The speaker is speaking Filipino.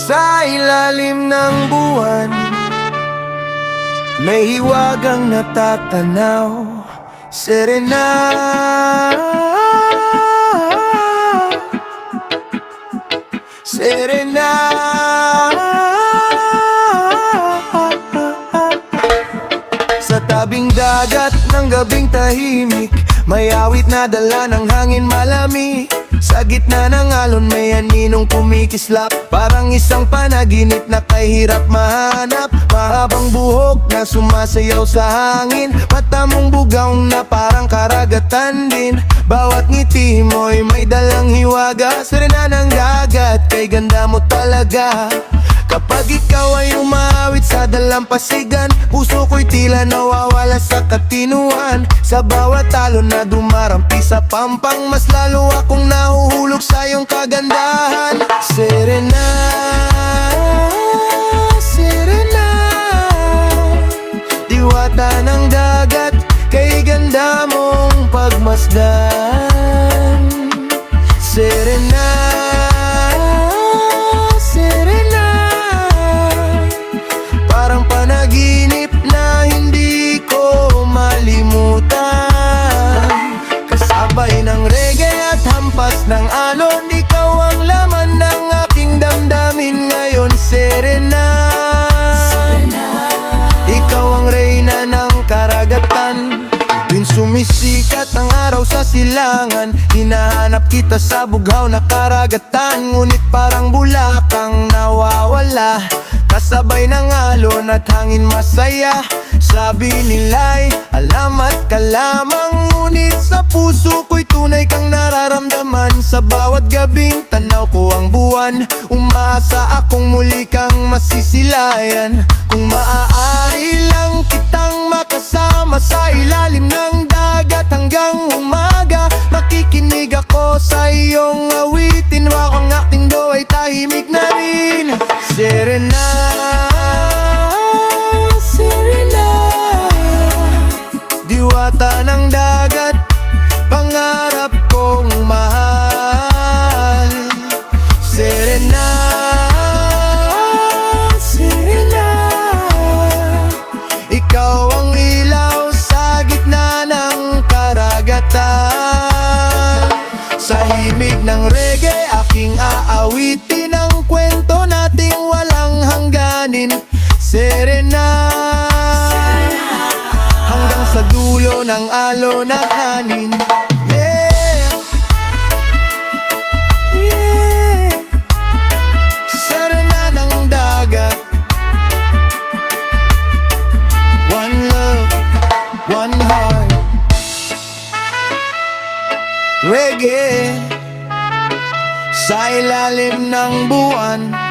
Sa ilalim ng buwan, may hiwagang natatanaw. Serena, Serena. Sa tabing dagat ng gabing tahimik, may awit na dala ng hangin malamig. Sa gitna ng alon may aninong kumikislap, parang isang panaginip na kahirap mahanap. Mahabang buhok na sumasayaw sa hangin, mata mong bugaw na parang karagatan din. Bawat ngiti mo'y may dalang hiwaga. Serena ng dagat, kay ganda mo talaga. Kapag ikaw ay umawit sa dalampasigan, puso ko'y tila nawawala sa katinuan. Sa bawat talo na dumarampi sa pampang, mas lalo akong nahuhulog sa iyong kagandahan. Serena, Serena, diwata ng dagat, kay ganda mong pagmasdan. Serena, panaginip na hindi ko malimutan. Kasabay ng reggae at hampas ng alon, ikaw ang laman ng aking damdamin ngayon. Serena, ikaw ang reyna ng karagatan. Tuwing sumisikat ang araw sa silangan, hinahanap kita sa bughaw na karagatan. Ngunit parang bulakang nawawala, kasabay ng alon at hangin masaya. Sabi nila'y alamat ka lamang, ngunit sa puso ko'y tunay kang nararamdaman. Sa bawat gabing tanaw ko ang buwan, umaasa akong muli kang masisilayan. Kung maaari lang kitang makasama sa ilalim ng dagat hanggang umaga, makikinig ako sa iyong awitin, wakang acting do ay tahimik na rin. Serena, Serena, diwata ng dagat, pangarap kong mahal. Serena, Serena, ikaw ang ilaw sa gitna ng karagatan. Sa himig ng reggae aking aawitin ang kwento nating walang hangganin. Serena, hanggang sa dulo ng alon at hangin. Yeah, yeah. Serena ng dagat, one love, one heart. Reggae sa ilalim ng buwan.